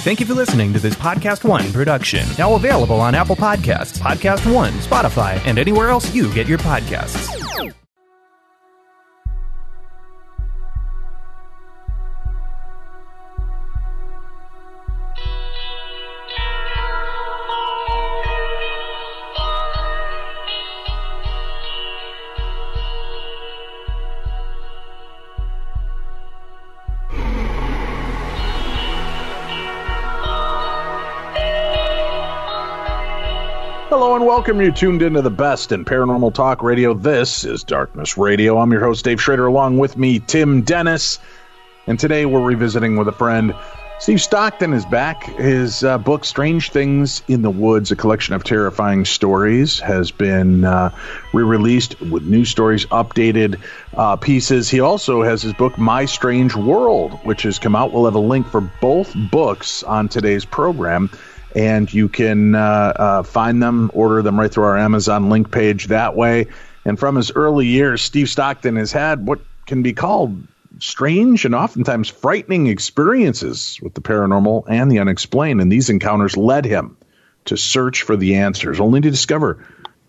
Thank you for listening to this Podcast One production. Now available on Apple Podcasts, Podcast One, Spotify, and anywhere else you get your podcasts. Hello and welcome. You're tuned into the best in paranormal talk radio. This is Darkness Radio. I'm your host, Dave Schrader, along with me, Tim Dennis. And today we're revisiting with a friend. Steve Stockton is back. His book, Strange Things in the Woods, a collection of terrifying stories, has been re-released with new stories, updated pieces. He also has his book, My Strange World, which has come out. We'll have a link for both books on today's program. And you can find them, order them right through our Amazon link page that way. And from his early years, Steve Stockton has had what can be called strange and oftentimes frightening experiences with the paranormal and the unexplained. And these encounters led him to search for the answers, only to discover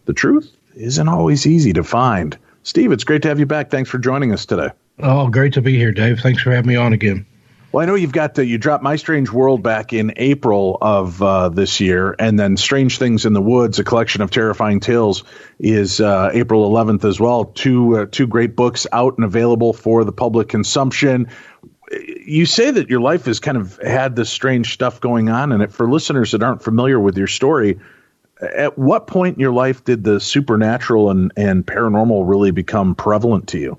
the truth isn't always easy to find. Steve, it's great to have you back. Thanks for joining us today. Oh, great to be here, Dave. Thanks for having me on again. Well, I know you've got you dropped My Strange World back in April of this year, and then Strange Things in the Woods, a collection of terrifying tales, is April 11th as well. Two great books out and available for the public consumption. You say that your life has kind of had this strange stuff going on, and for listeners that aren't familiar with your story, at what point in your life did the supernatural and paranormal really become prevalent to you?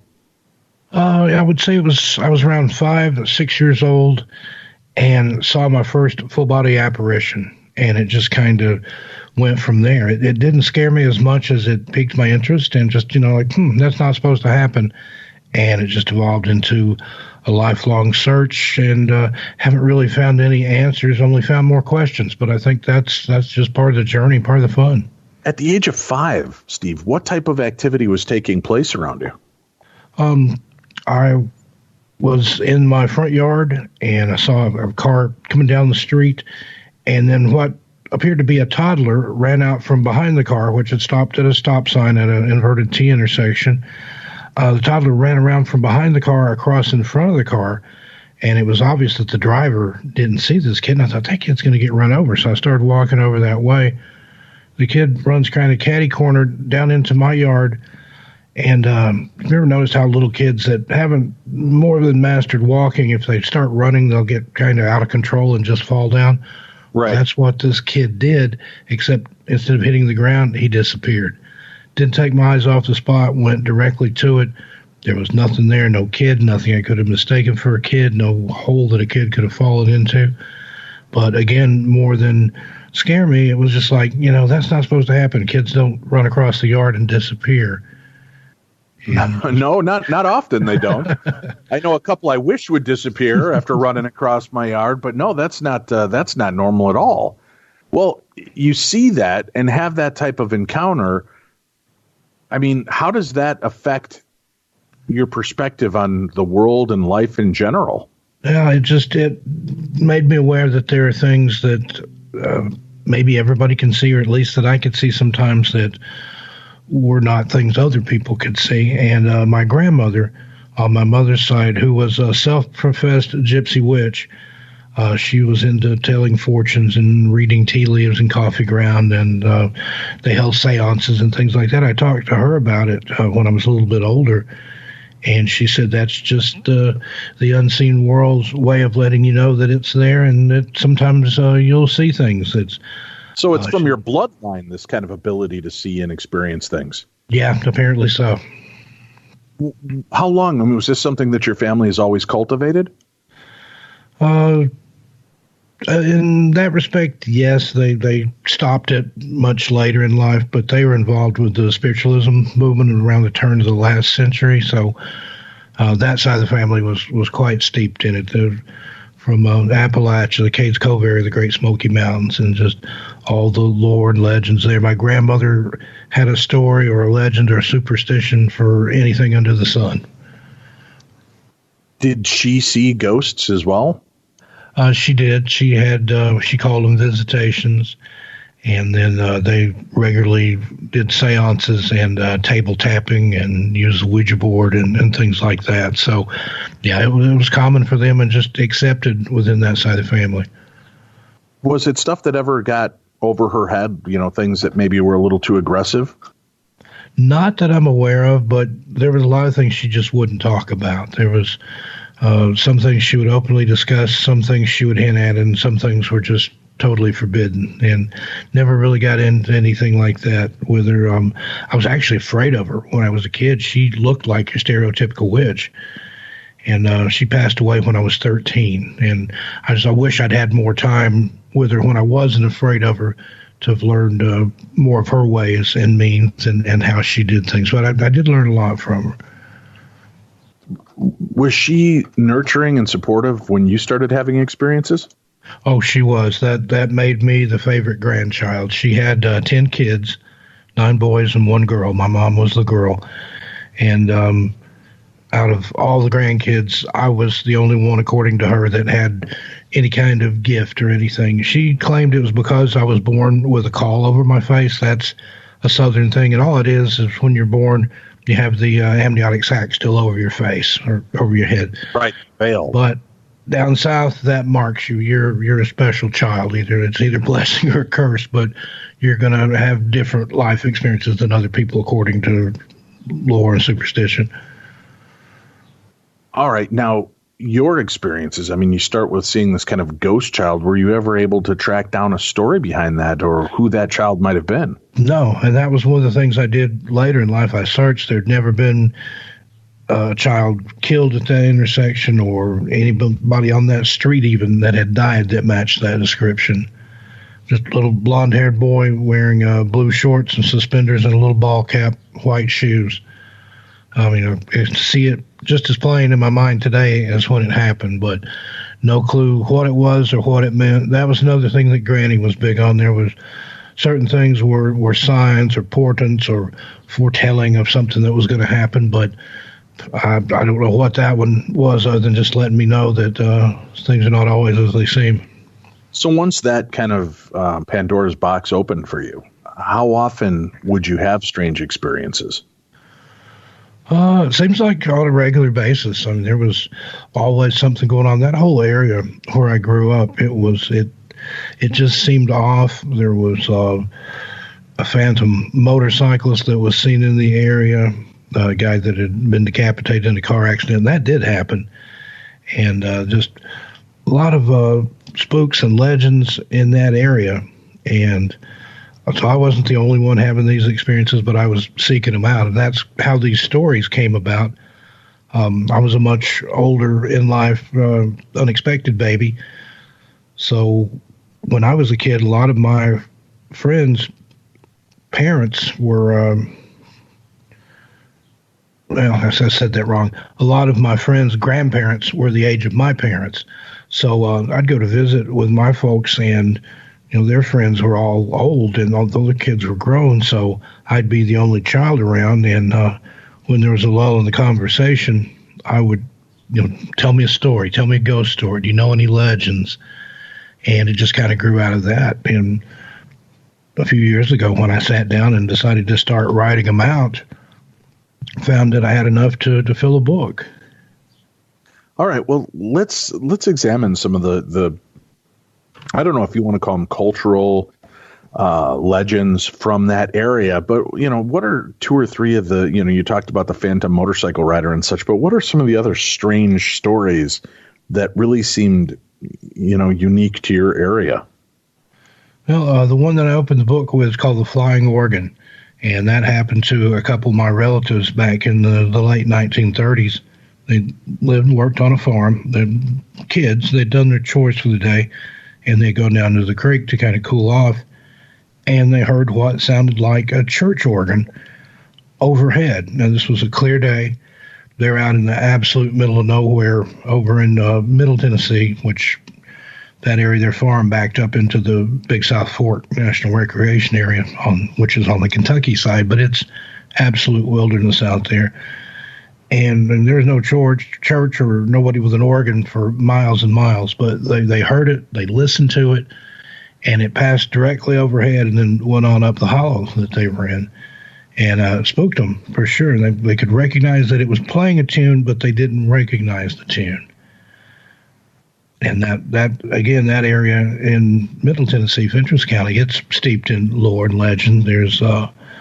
I would say I was around 5, 6 years old and saw my first full body apparition, and it just kind of went from there. It didn't scare me as much as it piqued my interest, and just, that's not supposed to happen. And it just evolved into a lifelong search, and haven't really found any answers, only found more questions. But I think that's just part of the journey, part of the fun. At the age of 5, Steve, what type of activity was taking place around you? I was in my front yard, and I saw a car coming down the street, and then what appeared to be a toddler ran out from behind the car, which had stopped at a stop sign at an inverted T intersection. The toddler ran around from behind the car across in front of the car, and it was obvious that the driver didn't see this kid, and I thought, that kid's going to get run over, so I started walking over that way. The kid runs kind of catty-cornered down into my yard. And you've ever noticed how little kids that haven't more than mastered walking, if they start running, they'll get kind of out of control and just fall down? Right. That's what this kid did, except instead of hitting the ground, he disappeared. Didn't take my eyes off the spot, went directly to it. There was nothing there, no kid, nothing I could have mistaken for a kid, no hole that a kid could have fallen into. But again, more than scare me, it was just like, that's not supposed to happen. Kids don't run across the yard and disappear. No, not often they don't. I know a couple I wish would disappear after running across my yard, but no, that's not normal at all. Well, you see that and have that type of encounter. I mean, how does that affect your perspective on the world and life in general? Yeah, it made me aware that there are things that maybe everybody can see, or at least that I could see sometimes, that were not things other people could see. And my grandmother on my mother's side, who was a self-professed gypsy witch, she was into telling fortunes and reading tea leaves and coffee ground, and they held seances and things like that. I talked to her about it when I was a little bit older, and she said that's just the unseen world's way of letting you know that it's there, and that sometimes you'll see things. So it's from your bloodline, this kind of ability to see and experience things. Yeah, apparently so. How long? I mean, was this something that your family has always cultivated? In that respect, yes. They stopped it much later in life, but they were involved with the spiritualism movement around the turn of the last century. So that side of the family was quite steeped in it. From Appalachia, the Cades Cove area, the Great Smoky Mountains, and just all the lore and legends there. My grandmother had a story or a legend or a superstition for anything under the sun. Did she see ghosts as well? She did. She had, she called them visitations, and then they regularly did seances and table tapping and used the Ouija board and things like that. So, yeah, it was common for them and just accepted within that side of the family. Was it stuff that ever got over her head, things that maybe were a little too aggressive? Not that I'm aware of, but there was a lot of things she just wouldn't talk about. There was some things she would openly discuss, some things she would hint at, and some things were just totally forbidden, and never really got into anything like that with her. I was actually afraid of her when I was a kid. She looked like a stereotypical witch, and she passed away when I was 13. And I wish I'd had more time with her when I wasn't afraid of her, to have learned more of her ways and means and how she did things. But I did learn a lot from her. Was she nurturing and supportive when you started having experiences? Oh, she was. That made me the favorite grandchild. She had 10 kids, 9 boys and 1 girl. My mom was the girl. And out of all the grandkids, I was the only one, according to her, that had any kind of gift or anything. She claimed it was because I was born with a caul over my face. That's a Southern thing. And all it is when you're born, you have the amniotic sac still over your face or over your head. Right. Veil. But down south, that marks you. You're a special child. It's either blessing or a curse, but you're going to have different life experiences than other people, according to lore and superstition. All right. Now, your experiences, you start with seeing this kind of ghost child. Were you ever able to track down a story behind that or who that child might have been? No, and that was one of the things I did later in life. I searched. There'd never been a child killed at that intersection or anybody on that street even that had died that matched that description. Just a little blonde-haired boy wearing blue shorts and suspenders and a little ball cap, white shoes. I see it just as plain in my mind today as when it happened, but no clue what it was or what it meant. That was another thing that Granny was big on. There was certain things were signs or portents or foretelling of something that was going to happen, but I don't know what that one was other than just letting me know that things are not always as they seem. So once that kind of Pandora's box opened for you, how often would you have strange experiences? It seems like on a regular basis. There was always something going on. That whole area where I grew up, it just seemed off. There was a phantom motorcyclist that was seen in the area, a guy that had been decapitated in a car accident. That did happen. And just a lot of spooks and legends in that area. And so I wasn't the only one having these experiences, but I was seeking them out. And that's how these stories came about. I was a much older in life, unexpected baby. So when I was a kid, a lot of my friends' parents were, I said that wrong. A lot of my friends' grandparents were the age of my parents. So I'd go to visit with my folks, and their friends were all old and all the other kids were grown, so I'd be the only child around. And when there was a lull in the conversation, I would, tell me a story, tell me a ghost story. Do you know any legends? And it just kind of grew out of that. And a few years ago, when I sat down and decided to start writing them out, found that I had enough to fill a book. All right. Well, let's examine some of the I don't know if you want to call them cultural legends from that area, but what are 2 or 3 of the, you talked about the phantom motorcycle rider and such, but what are some of the other strange stories that really seemed, unique to your area? Well, the one that I opened the book with is called The Flying Organ, and that happened to a couple of my relatives back in the late 1930s. They lived and worked on a farm. They're kids. They'd done their chores for the day, and they go down to the creek to kind of cool off, and they heard what sounded like a church organ overhead. Now, this was a clear day. They're out in the absolute middle of nowhere over in Middle Tennessee, which that area, their farm backed up into the Big South Fork National Recreation Area, which is on the Kentucky side, but it's absolute wilderness out there. and there's no church or nobody with an organ for miles and miles, but they heard it, they listened to it, and it passed directly overhead and then went on up the hollow that they were in, and spooked them for sure. And they could recognize that it was playing a tune, but they didn't recognize the tune. And that area in Middle Tennessee, Fentress County, it's steeped in lore and legend. There's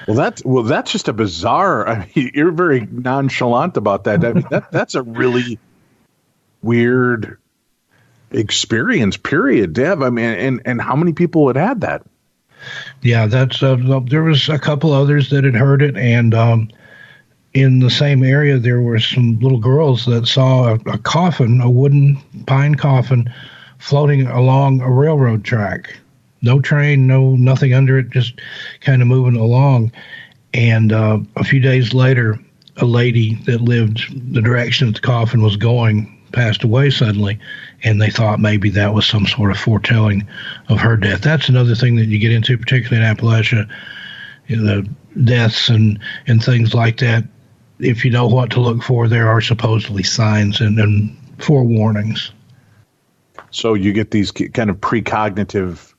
that's just a bizarre. I mean, you're very nonchalant about that. I mean, that's a really weird experience. Period, Deb. I mean, and how many people had that? Yeah, that's there was a couple others that had heard it, and in the same area there were some little girls that saw a coffin, a wooden pine coffin, floating along a railroad track. No train, nothing under it, just kind of moving along. And a few days later, a lady that lived the direction that the coffin was going passed away suddenly, and they thought maybe that was some sort of foretelling of her death. That's another thing that you get into, particularly in Appalachia, the deaths and things like that. If you know what to look for, there are supposedly signs and forewarnings. So you get these kind of precognitive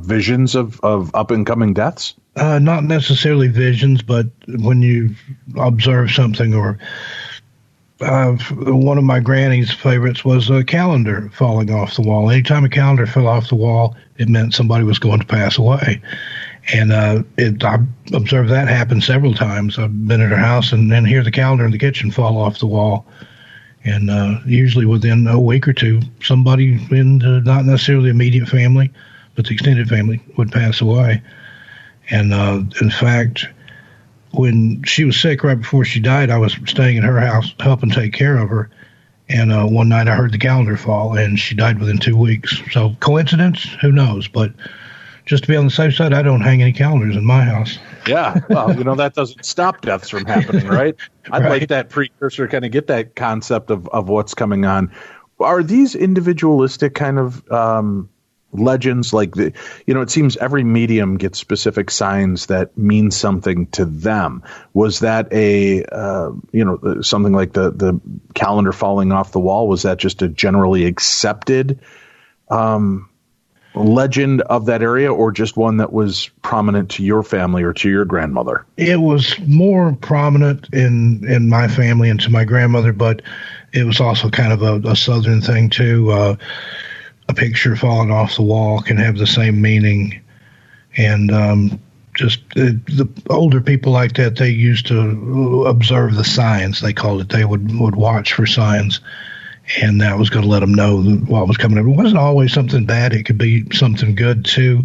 visions of up-and-coming deaths? Not necessarily visions, but when you observe something, or one of my granny's favorites was a calendar falling off the wall. Anytime a calendar fell off the wall, it meant somebody was going to pass away. And I observed that happen several times. I've been at her house and then hear the calendar in the kitchen fall off the wall. And usually within a week or two, somebody in not necessarily the immediate family, but the extended family would pass away. And in fact, when she was sick right before she died, I was staying at her house helping take care of her. And one night I heard the calendar fall, and she died within 2 weeks. So coincidence? Who knows? But just to be on the safe side, I don't hang any calendars in my house. Yeah, well, that doesn't stop deaths from happening, right? I'd like that precursor, kind of get that concept of what's coming on. Are these individualistic kind of legends? Like, it seems every medium gets specific signs that mean something to them. Was that something like the calendar falling off the wall? Was that just a generally accepted legend of that area, or just one that was prominent to your family or to your grandmother? It was more prominent in my family and to my grandmother, but it was also kind of a southern thing too. A picture falling off the wall can have the same meaning, and the older people like that, they used to observe the signs. They called it. They would watch for signs. And that was going to let them know what was coming up. It wasn't always something bad. It could be something good, too.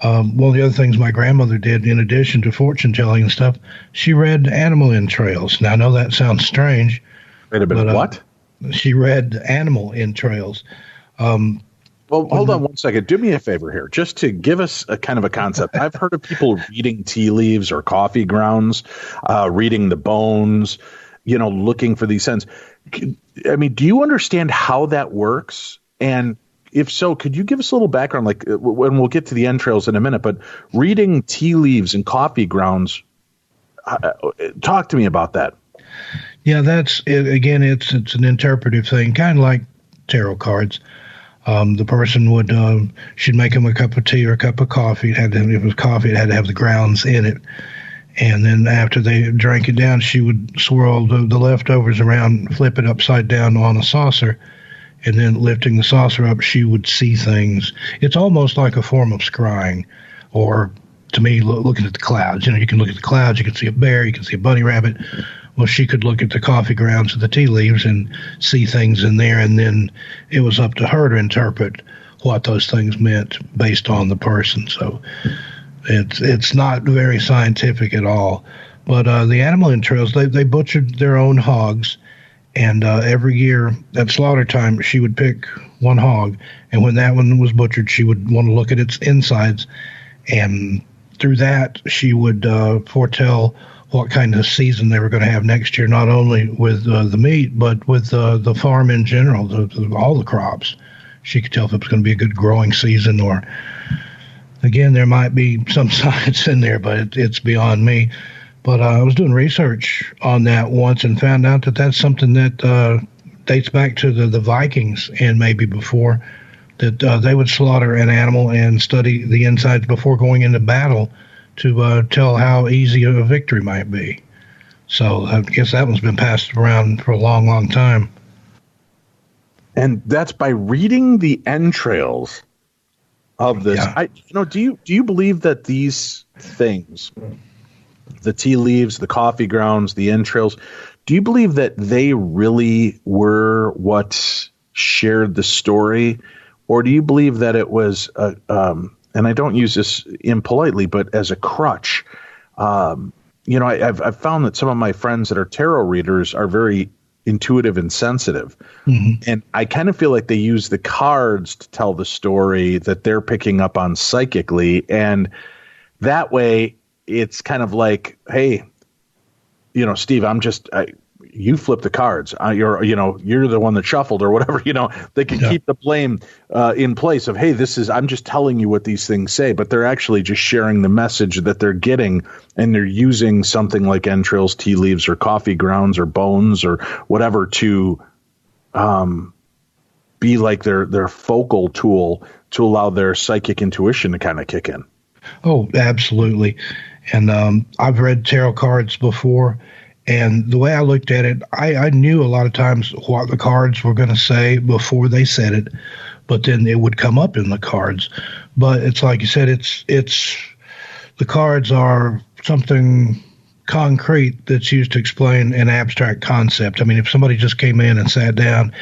One of the other things my grandmother did, in addition to fortune-telling and stuff, she read animal entrails. Now, I know that sounds strange. Wait a minute, but, what? She read animal entrails. Well, hold on one second. Do me a favor here, just to give us a kind of a concept. I've heard of people reading tea leaves or coffee grounds, reading the bones, looking for these signs. I mean, do you understand how that works? And if so, could you give us a little background, like when we'll get to the entrails in a minute, but reading tea leaves and coffee grounds, talk to me about that. Yeah, that's it. Again, it's an interpretive thing, kind of like tarot cards. The person would, she'd make them a cup of tea or a cup of coffee. If it was coffee, it had to have the grounds in it. And then after they drank it down, she would swirl the leftovers around, flip it upside down on a saucer, and then lifting the saucer up, she would see things. It's almost like a form of scrying, or to me, looking at the clouds. You can look at the clouds, you can see a bear, you can see a bunny rabbit. Well, she could look at the coffee grounds of the tea leaves and see things in there, and then it was up to her to interpret what those things meant based on the person. So it's not very scientific at all. But the animal entrails, they butchered their own hogs, and every year at slaughter time, she would pick one hog, and when that one was butchered, she would want to look at its insides, and through that, she would foretell what kind of season they were going to have next year, not only with the meat, but with the farm in general, all the crops. She could tell if it was going to be a good growing season, or, again, there might be some science in there, but it's beyond me. But I was doing research on that once and found out that that's something that dates back to the Vikings and maybe before, that they would slaughter an animal and study the insides before going into battle to tell how easy a victory might be. So I guess that one's been passed around for a long, long time. And that's by reading the entrails of this. Yeah. Do you believe that these things, the tea leaves, the coffee grounds, the entrails, do you believe that they really were what shared the story? Or do you believe that it was, and I don't use this impolitely, but as a crutch? I've found that some of my friends that are tarot readers are very intuitive and sensitive. Mm-hmm. And I kind of feel like they use the cards to tell the story that they're picking up on psychically. And that way it's kind of like, hey, Steve, you flip the cards. You're the one that shuffled or whatever. They can keep the blame in place of, hey, I'm just telling you what these things say, but they're actually just sharing the message that they're getting, and they're using something like entrails, tea leaves, or coffee grounds, or bones, or whatever to be like their focal tool to allow their psychic intuition to kind of kick in. Oh, absolutely. And I've read tarot cards before. And the way I looked at it, I knew a lot of times what the cards were going to say before they said it, but then it would come up in the cards. But it's like you said, it's the cards are something concrete that's used to explain an abstract concept. I mean, if somebody just came in and sat down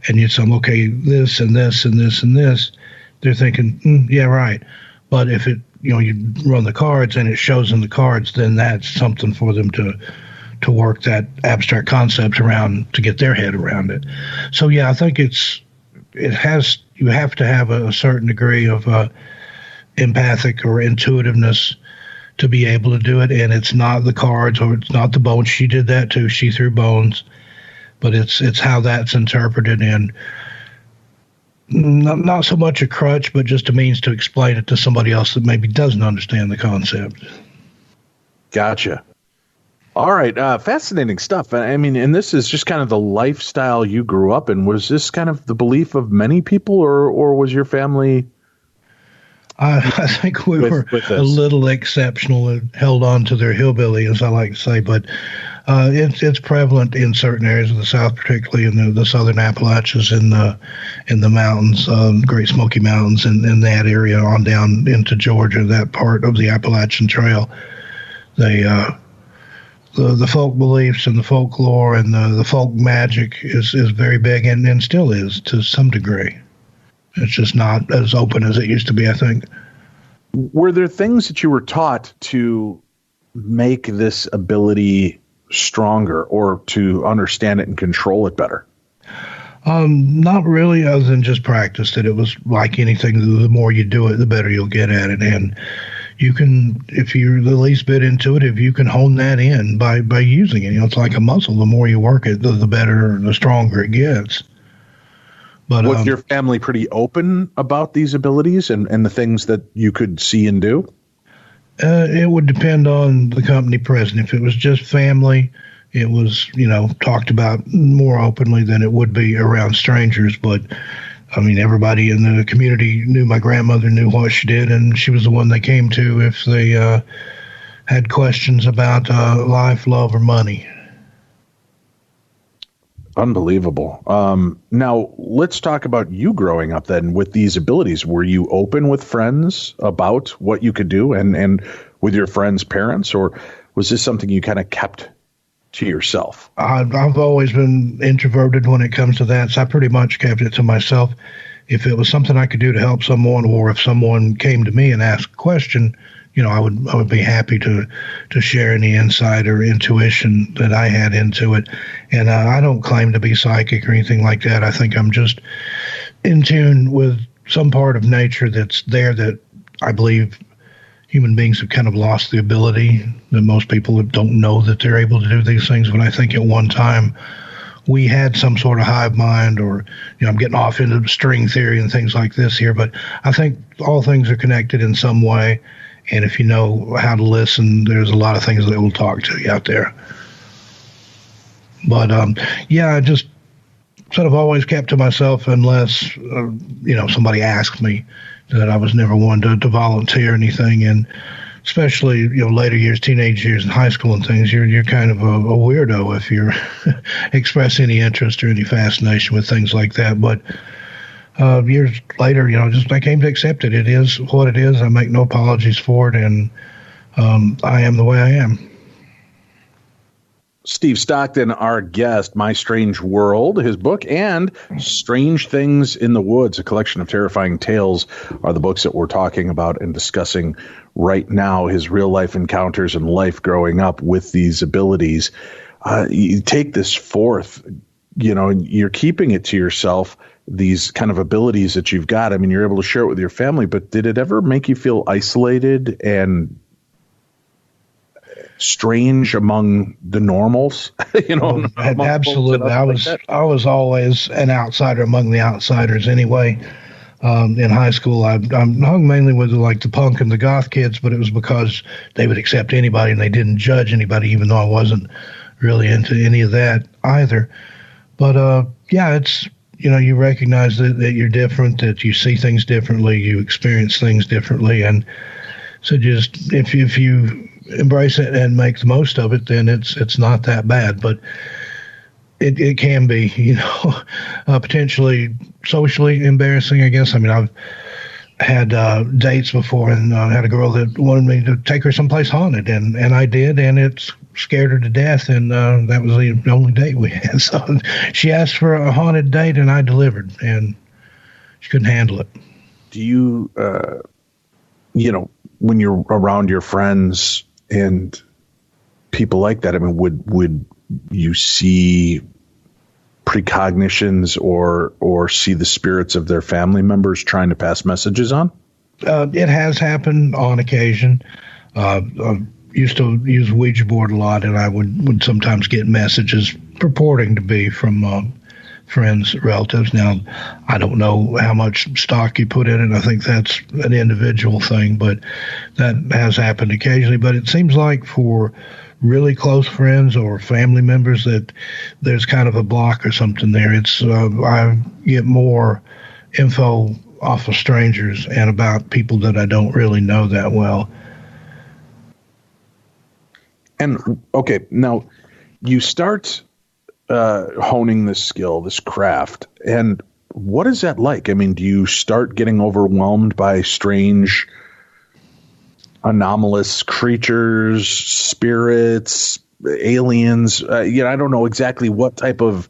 and you'd say, okay, this and this and this and this, they're thinking, yeah, right. But if you run the cards and it shows in the cards, then that's something for them to work that abstract concept around to get their head around it. So yeah, I think you have to have a certain degree of empathic or intuitiveness to be able to do it. And it's not the cards or it's not the bones. She did that too. She threw bones, but it's how that's interpreted, and not so much a crutch, but just a means to explain it to somebody else that maybe doesn't understand the concept. Gotcha. All right. Fascinating stuff. I mean, and this is just kind of the lifestyle you grew up in. Was this kind of the belief of many people, or was your family? I think we were a little exceptional and held on to their hillbilly, as I like to say, but it's prevalent in certain areas of the South, particularly in the southern Appalachians, in the mountains, Great Smoky Mountains, and in that area on down into Georgia, that part of the Appalachian Trail. The folk beliefs and the folklore and the folk magic is very big and still is to some degree. It's just not as open as it used to be, I think. Were there things that you were taught to make this ability stronger or to understand it and control it better? Not really, other than just practice. That it was like anything, the more you do it, the better you'll get at it. And you can, if you're the least bit intuitive, you can hone that in by using it. It's like a muscle. The more you work it, the better, the stronger it gets. But was your family pretty open about these abilities and the things that you could see and do? It would depend on the company present. If it was just family, it was, talked about more openly than it would be around strangers. But I mean, everybody in the community knew my grandmother knew what she did, and she was the one they came to if they had questions about life, love, or money. Unbelievable. Now, let's talk about you growing up then with these abilities. Were you open with friends about what you could do and with your friends' parents, or was this something you kind of kept to yourself? I've always been introverted when it comes to that, so I pretty much kept it to myself. If it was something I could do to help someone, or if someone came to me and asked a question, I would be happy to share any insight or intuition that I had into it. And I don't claim to be psychic or anything like that. I think I'm just in tune with some part of nature that's there that I believe human beings have kind of lost the ability, that most people don't know that they're able to do these things. But I think at one time we had some sort of hive mind, or, I'm getting off into string theory and things like this here, but I think all things are connected in some way. And if you know how to listen, there's a lot of things that will talk to you out there. But, I just sort of always kept to myself unless, somebody asked me. That I was never one to volunteer anything. And especially, later years, teenage years in high school and things, you're kind of a weirdo if you express any interest or any fascination with things like that. But years later, I came to accept it. It is what it is. I make no apologies for it, and I am the way I am. Steve Stockton, our guest, My Strange World, his book, and Strange Things in the Woods, a collection of terrifying tales, are the books that we're talking about and discussing right now. His real-life encounters and life growing up with these abilities. You take this forth, and you're keeping it to yourself, these kind of abilities that you've got. I mean, you're able to share it with your family, but did it ever make you feel isolated and strange among the normals? Absolutely. I was always an outsider among the outsiders anyway. In high school, I hung mainly with the punk and the goth kids, but it was because they would accept anybody and they didn't judge anybody, even though I wasn't really into any of that either. But it's, you recognize that you're different, that you see things differently, you experience things differently, and so just if you embrace it and make the most of it, then it's not that bad. But it can be, potentially socially embarrassing, I guess. I mean, I've had dates before, and I had a girl that wanted me to take her someplace haunted, and I did, and it scared her to death, and that was the only date we had. So she asked for a haunted date, and I delivered, and she couldn't handle it. Do you, when you're around your friends and people like that, I mean, would you see precognitions or see the spirits of their family members trying to pass messages on? It has happened on occasion. I used to use Ouija board a lot, and I would sometimes get messages purporting to be from friends, relatives. Now, I don't know how much stock you put in it. I think that's an individual thing, but that has happened occasionally. But it seems like for really close friends or family members that there's kind of a block or something there. It's I get more info off of strangers and about people that I don't really know that well. And okay, now you start honing this skill, this craft, and what is that like? I mean, do you start getting overwhelmed by strange, anomalous creatures, spirits, aliens? I don't know exactly what type of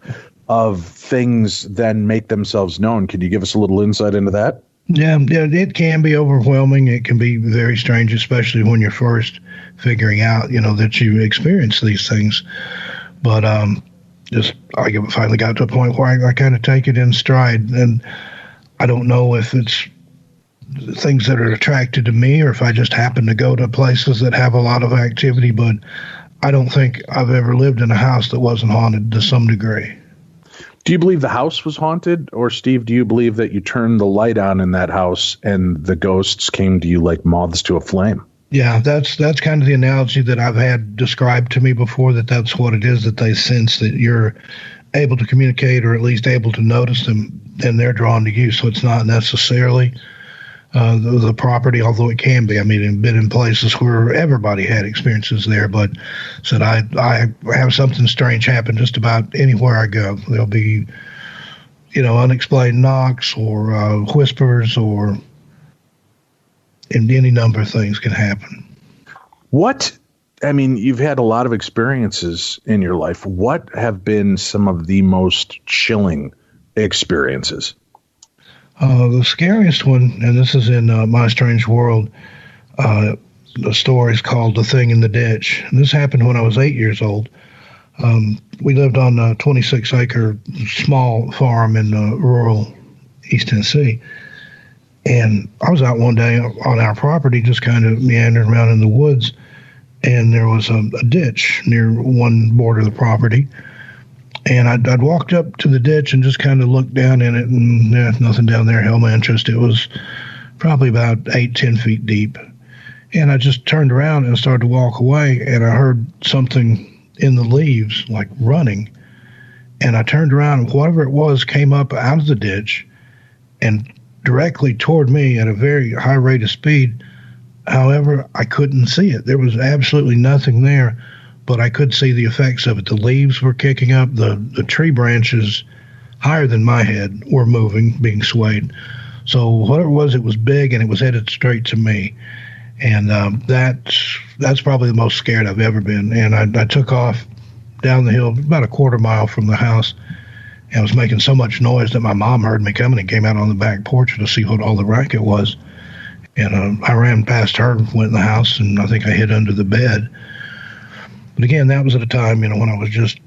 things then make themselves known. Can you give us a little insight into that? Yeah, it can be overwhelming. It can be very strange, especially when you're first figuring out, that you experience these things. But I finally got to a point where I kind of take it in stride, and I don't know if it's things that are attracted to me or if I just happen to go to places that have a lot of activity, but I don't think I've ever lived in a house that wasn't haunted to some degree. Do you believe the house was haunted, or Steve, do you believe that you turned the light on in that house and the ghosts came to you like moths to a flame? Yeah, that's kind of the analogy that I've had described to me before, that's what it is, that they sense that you're able to communicate or at least able to notice them, and they're drawn to you. So it's not necessarily the property, although it can be. I mean, I've been in places where everybody had experiences there, but said I have something strange happen just about anywhere I go. There'll be, unexplained knocks or whispers or any number of things can happen. You've had a lot of experiences in your life. What have been some of the most chilling experiences? The scariest one, and this is in My Strange World, the story is called The Thing in the Ditch. And this happened when I was 8 years old. We lived on a 26-acre small farm in rural East Tennessee. And I was out one day on our property, just kind of meandering around in the woods, and there was a ditch near one border of the property. And I'd walked up to the ditch and just kind of looked down in it, and nothing down there held my interest. It was probably about 8-10 feet deep. And I just turned around and started to walk away, and I heard something in the leaves, like running. And I turned around, and whatever it was came up out of the ditch and directly toward me at a very high rate of speed. However, I couldn't see it. There was absolutely nothing there, but I could see the effects of it. The leaves were kicking up. The tree branches higher than my head were moving, being swayed. So whatever it was big, and it was headed straight to me. And that's probably the most scared I've ever been. And I took off down the hill about a quarter mile from the house, and was making so much noise that my mom heard me coming and came out on the back porch to see what all the racket was. And I ran past her, went in the house, and I think I hid under the bed. But again, that was at a time, when I was just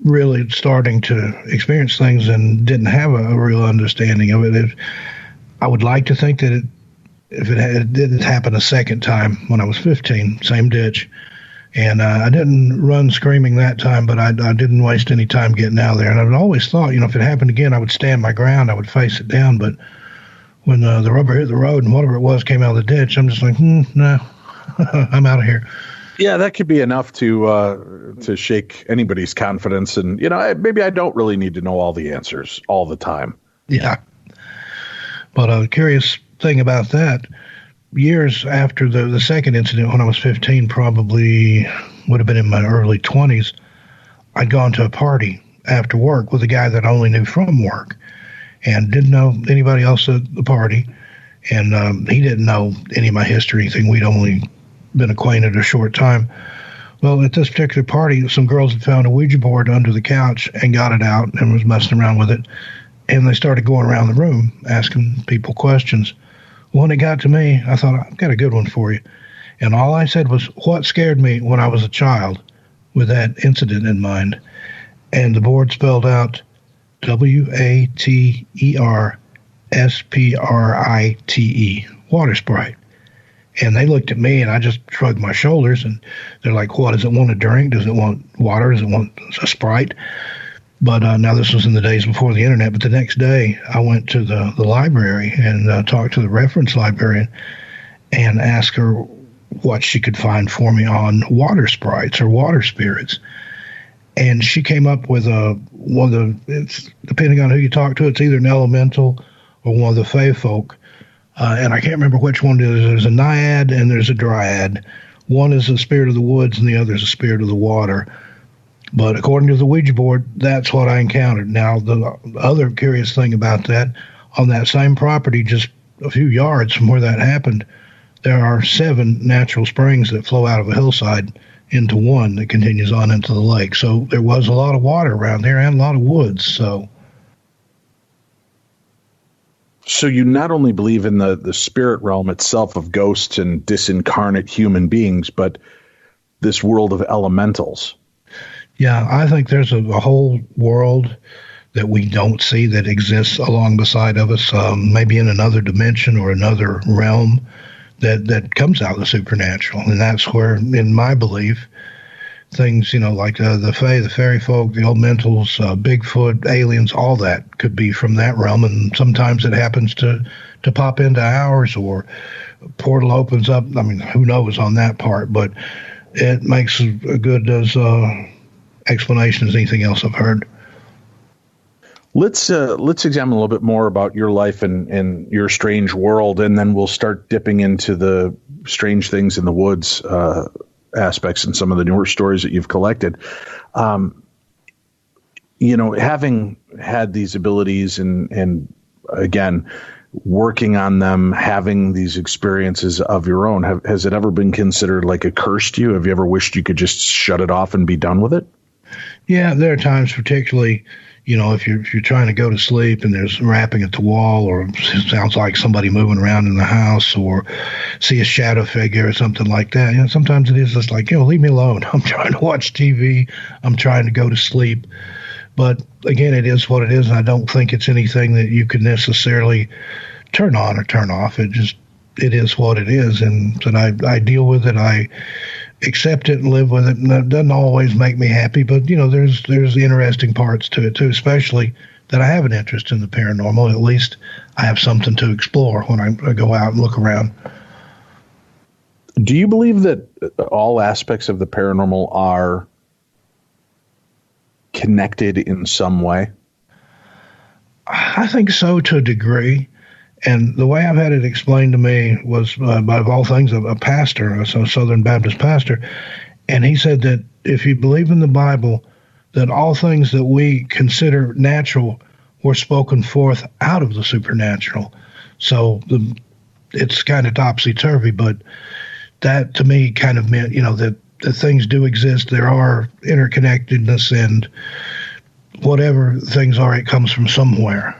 really starting to experience things and didn't have a real understanding of it. I would like to think that if it didn't happen a second time when I was 15, same ditch. And I didn't run screaming that time, but I didn't waste any time getting out of there. And I'd always thought, if it happened again, I would stand my ground, I would face it down. But when the rubber hit the road and whatever it was came out of the ditch, I'm just like, no, I'm out of here. Yeah, that could be enough to shake anybody's confidence. And, maybe I don't really need to know all the answers all the time. Yeah. But a curious thing about that, years after the second incident, when I was 15, probably would have been in my early 20s, I'd gone to a party after work with a guy that I only knew from work and didn't know anybody else at the party. And he didn't know any of my history, anything. We'd only been acquainted a short time. Well, at this particular party, some girls had found a Ouija board under the couch and got it out and was messing around with it. And they started going around the room asking people questions. When it got to me, I thought, I've got a good one for you. And all I said was, what scared me when I was a child, with that incident in mind. And the board spelled out WATERSPRITE, water sprite. And they looked at me, and I just shrugged my shoulders, and they're like, what, does it want a drink? Does it want water? Does it want a Sprite? But now this was in the days before the internet. But the next day, I went to the library and talked to the reference librarian and asked her what she could find for me on water sprites or water spirits. And she came up with it's depending on who you talk to, it's either an elemental or one of the fae folk. And I can't remember which one it is. There's a naiad and there's a dryad. One is the spirit of the woods and the other is the spirit of the water. But according to the Ouija board, that's what I encountered. Now, the other curious thing about that, on that same property, just a few yards from where that happened, there are 7 natural springs that flow out of a hillside into one that continues on into the lake. So there was a lot of water around there and a lot of woods. So you not only believe in the spirit realm itself of ghosts and disincarnate human beings, but this world of elementals. Yeah, I think there's a whole world that we don't see that exists along beside of us, maybe in another dimension or another realm that comes out of the supernatural. And that's where, in my belief, things, like the fae, the fairy folk, the elementals, Bigfoot, aliens, all that could be from that realm. And sometimes it happens to pop into ours, or a portal opens up. I mean, who knows on that part, but it makes a good as explanation as anything else I've heard. Let's examine a little bit more about your life and your strange world, and then we'll start dipping into the strange things in the woods aspects and some of the newer stories that you've collected. Having had these abilities and again, working on them, having these experiences of your own, has it ever been considered like a curse to you? Have you ever wished you could just shut it off and be done with it? Yeah, there are times, particularly, if you're trying to go to sleep and there's rapping at the wall, or it sounds like somebody moving around in the house, or see a shadow figure or something like that. Sometimes it is just like, leave me alone. I'm trying to watch TV. I'm trying to go to sleep. But again, it is what it is, and I don't think it's anything that you can necessarily turn on or turn off. It is what it is, and that I deal with it. I accept it and live with it, and it doesn't always make me happy, but there's the interesting parts to it too, especially that I have an interest in the paranormal. At least I have something to explore when I go out and look around. Do you believe that all aspects of the paranormal are connected in some way? I think so, to a degree. And the way I've had it explained to me was, by of all things, a pastor, a Southern Baptist pastor. And he said that if you believe in the Bible, that all things that we consider natural were spoken forth out of the supernatural. So it's kind of topsy-turvy, but that to me kind of meant, that things do exist. There are interconnectedness, and whatever things are, it comes from somewhere.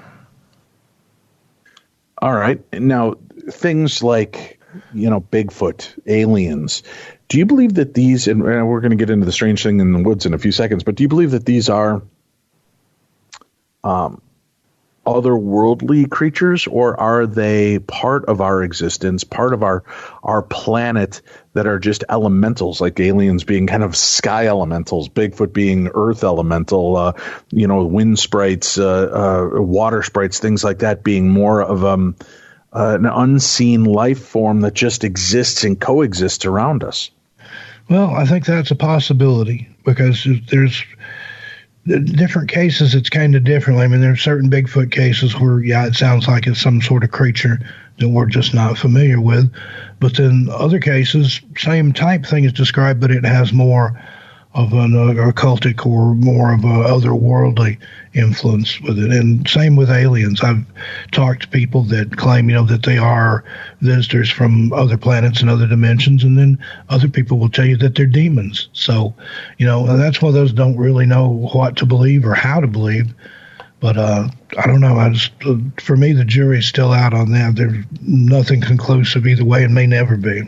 All right. Now, things like, Bigfoot, aliens, do you believe that these, and we're going to get into the strange thing in the woods in a few seconds, but do you believe that these are otherworldly creatures, or are they part of our existence, part of our planet, that are just elementals, like aliens being kind of sky elementals, Bigfoot being earth elemental, wind sprites, water sprites, things like that being more of an unseen life form that just exists and coexists around us? Well, I think that's a possibility, because there's different cases, it's kind of different. I mean, there's certain Bigfoot cases where, it sounds like it's some sort of creature that we're just not familiar with. But then other cases, same type thing is described, but it has more of an occultic or more of a otherworldly influence with it. And same with aliens. I've talked to people that claim, that they are visitors from other planets and other dimensions, and then other people will tell you that they're demons. So, that's why those don't really know what to believe or how to believe. But I don't know. For me, the jury's still out on that. There's nothing conclusive either way, and may never be.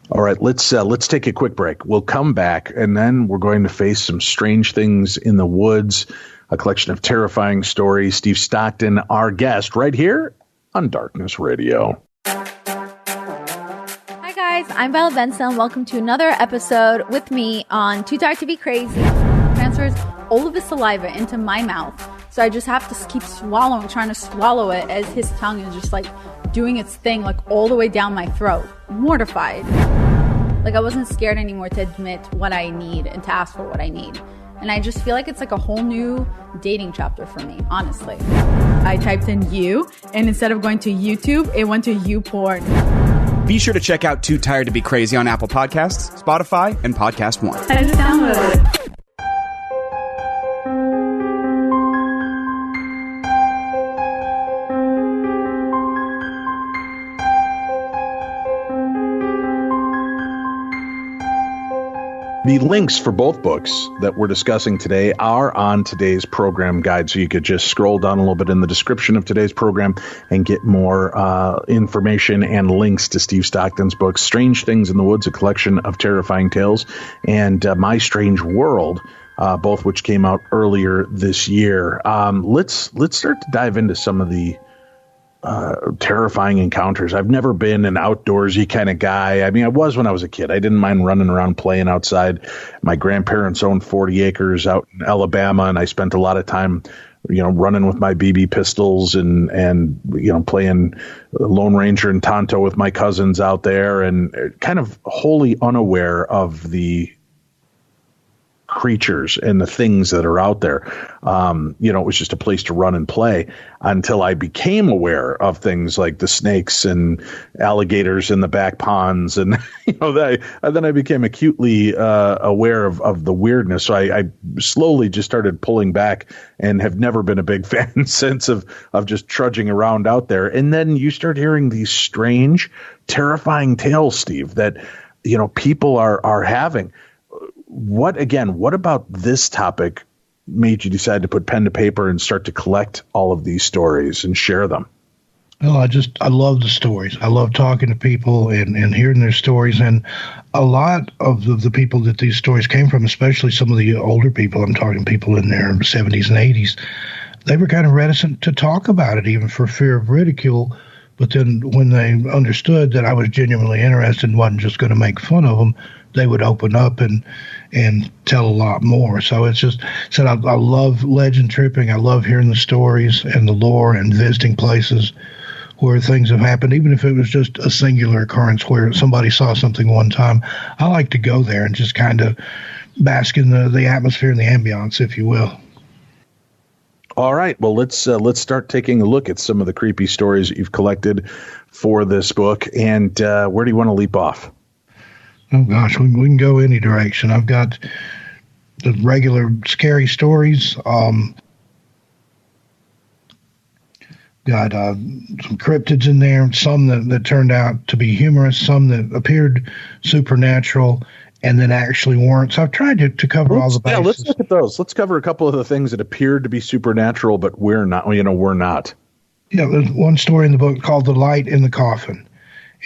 All right, let's take a quick break. We'll come back, and then we're going to face some strange things in the woods, a collection of terrifying stories. Steve Stockton, our guest, right here on Darkness Radio. Hi, guys. I'm Bella Benson. Welcome to another episode with me on Too Tired to Be Crazy. Transfers all of his saliva into my mouth, so I just have to keep trying to swallow it as his tongue is just doing its thing all the way down my throat. Mortified. I wasn't scared anymore to admit what I need and to ask for what I need. And I just feel like it's a whole new dating chapter for me, honestly. I typed in you, and instead of going to YouTube, it went to YouPorn. Be sure to check out Too Tired to Be Crazy on Apple Podcasts, Spotify, and Podcast One. I just downloaded it. The links for both books that we're discussing today are on today's program guide, so you could just scroll down a little bit in the description of today's program and get more information and links to Steve Stockton's books, Strange Things in the Woods, a collection of terrifying tales, and My Strange World, both which came out earlier this year. Let's start to dive into some of the terrifying encounters. I've never been an outdoorsy kind of guy. I mean, I was when I was a kid. I didn't mind running around playing outside. My grandparents owned 40 acres out in Alabama, and I spent a lot of time, running with my BB pistols and playing Lone Ranger and Tonto with my cousins out there, and kind of wholly unaware of the creatures and the things that are out there. It was just a place to run and play until I became aware of things like the snakes and alligators in the back ponds. And, then I became acutely aware of the weirdness. So I slowly just started pulling back and have never been a big fan since of just trudging around out there. And then you start hearing these strange, terrifying tales, Steve, that, people are having. What about this topic made you decide to put pen to paper and start to collect all of these stories and share them? Well, I love the stories. I love talking to people and hearing their stories. And a lot of the people that these stories came from, especially some of the older people, I'm talking people in their 70s and 80s, they were kind of reticent to talk about it, even for fear of ridicule. But then when they understood that I was genuinely interested and wasn't just going to make fun of them, they would open up and tell a lot more. So it's just I love legend tripping. I love hearing the stories and the lore and visiting places where things have happened, even if it was just a singular occurrence where somebody saw something one time. I like to go there and just kind of bask in the atmosphere and the ambiance, if you will. All right. Well, let's start taking a look at some of the creepy stories that you've collected for this book. And where do you want to leap off? Oh, gosh, we can go any direction. I've got the regular scary stories. Got some cryptids in there, some that turned out to be humorous, some that appeared supernatural, and then actually weren't. So I've tried to cover all the bases. Yeah, let's look at those. Let's cover a couple of the things that appeared to be supernatural, but we're not. We're not. Yeah, there's one story in the book called "The Light in the Coffin,"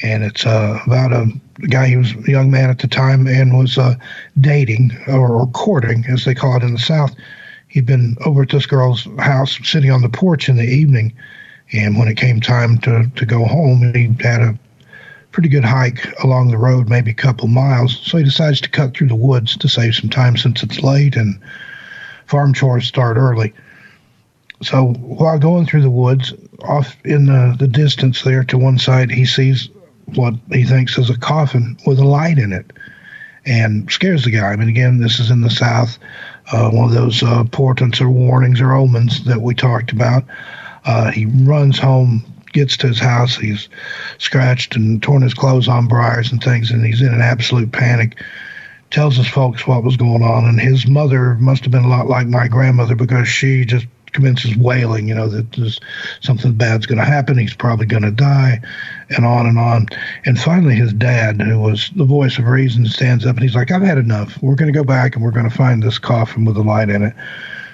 and it's about a guy who was a young man at the time and was dating or courting, as they call it in the South. He'd been over at this girl's house, sitting on the porch in the evening, and when it came time to go home, he had a pretty good hike along the road, maybe a couple miles. So he decides to cut through the woods to save some time since it's late and farm chores start early. So while going through the woods, off in the distance there to one side, he sees what he thinks is a coffin with a light in it, and scares the guy. I mean, again, this is in the South, one of those portents or warnings or omens that we talked about. He runs home, gets to his house. He's scratched and torn his clothes on briars and things, and he's in an absolute panic. Tells his folks what was going on, and his mother must have been a lot like my grandmother, because she just commences wailing, that there's something bad's going to happen. He's probably going to die, and on and on. And finally, his dad, who was the voice of reason, stands up and he's like, "I've had enough. We're going to go back and we're going to find this coffin with a light in it."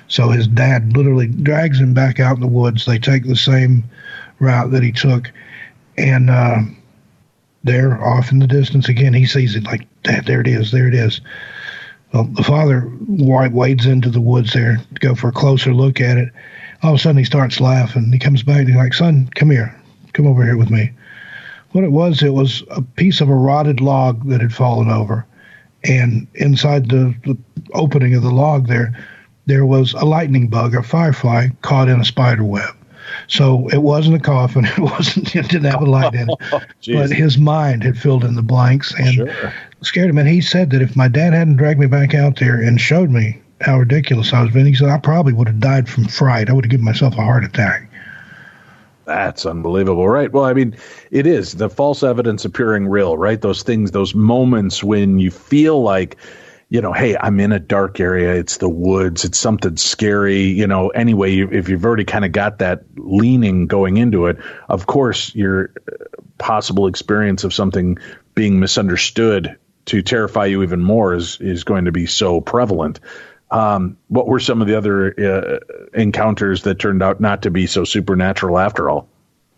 So his dad literally drags him back out in the woods. They take the same route that he took, and there, off in the distance again, he sees it like, "Dad, there it is, there it is." Well, the father wades into the woods there to go for a closer look at it. All of a sudden, he starts laughing. He comes back and he's like, "Son, come here. Come over here with me." What it was a piece of a rotted log that had fallen over. And inside the opening of the log there was a lightning bug, a firefly, caught in a spider web. So it wasn't a coffin. It didn't have a light in it. But his mind had filled in the blanks and scared him. And he said that if my dad hadn't dragged me back out there and showed me how ridiculous I was being, he said, I probably would have died from fright. I would have given myself a heart attack. That's unbelievable, right? Well, I mean, it is the false evidence appearing real, right? Those things, those moments when you feel like, hey, I'm in a dark area. It's the woods. It's something scary. Anyway, if you've already kind of got that leaning going into it, of course, your possible experience of something being misunderstood to terrify you even more is going to be so prevalent. What were some of the other encounters that turned out not to be so supernatural after all?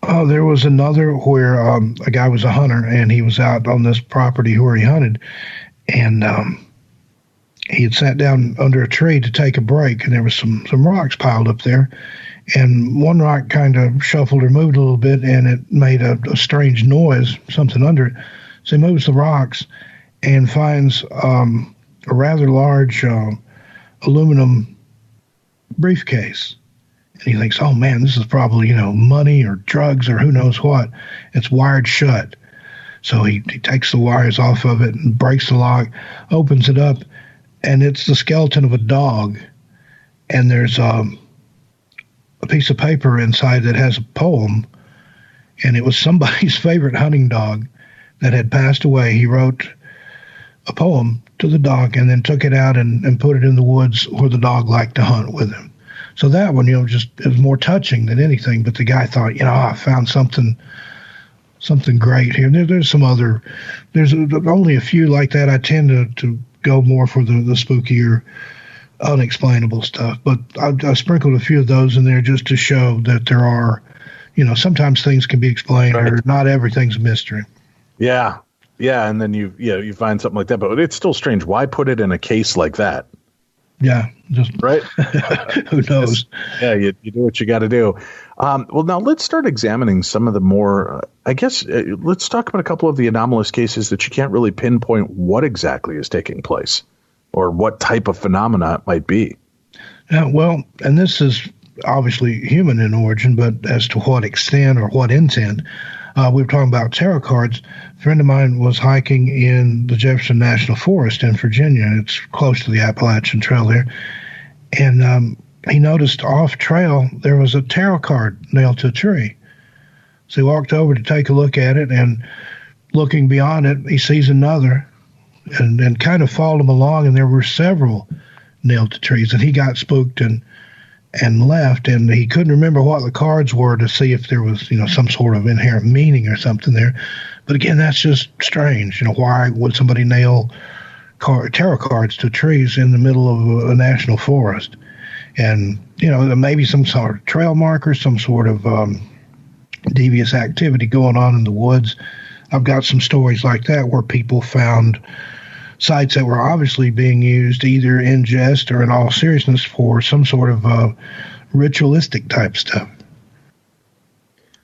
Oh, there was another where a guy was a hunter, and he was out on this property where he hunted, and he had sat down under a tree to take a break, and there was some rocks piled up there, and one rock kind of shuffled or moved a little bit, and it made a strange noise, something under it. So he moves the rocks and finds a rather large aluminum briefcase. And he thinks, oh, man, this is probably, money or drugs or who knows what. It's wired shut. So he takes the wires off of it and breaks the lock, opens it up, and it's the skeleton of a dog. And there's a piece of paper inside that has a poem, and it was somebody's favorite hunting dog that had passed away. He wrote a poem to the dog and then took it out and put it in the woods where the dog liked to hunt with him. So that one, just it was more touching than anything. But the guy thought, I found something great here. There's some other, there's only a few like that. I tend to go more for the spookier, unexplainable stuff. But I sprinkled a few of those in there just to show that there are, sometimes things can be explained, right, or not everything's a mystery. Yeah. Yeah, and then you find something like that, but it's still strange. Why put it in a case like that? Yeah, just right. Who knows? You do what you got to do. Well, now let's start examining some of the more. Let's talk about a couple of the anomalous cases that you can't really pinpoint what exactly is taking place, or what type of phenomena it might be. Yeah, well, and this is obviously human in origin, but as to what extent or what intent. We were talking about tarot cards. A friend of mine was hiking in the Jefferson National Forest in Virginia. It's close to the Appalachian Trail there. And he noticed off trail there was a tarot card nailed to a tree. So he walked over to take a look at it, and looking beyond it, he sees another and kind of followed him along, and there were several nailed to trees, and he got spooked and left, and he couldn't remember what the cards were to see if there was, some sort of inherent meaning or something there. But again, that's just strange. Why would somebody nail tarot cards to trees in the middle of a national forest? And, there may be some sort of trail marker, some sort of devious activity going on in the woods. I've got some stories like that where people found sites that were obviously being used either in jest or in all seriousness for some sort of ritualistic type stuff.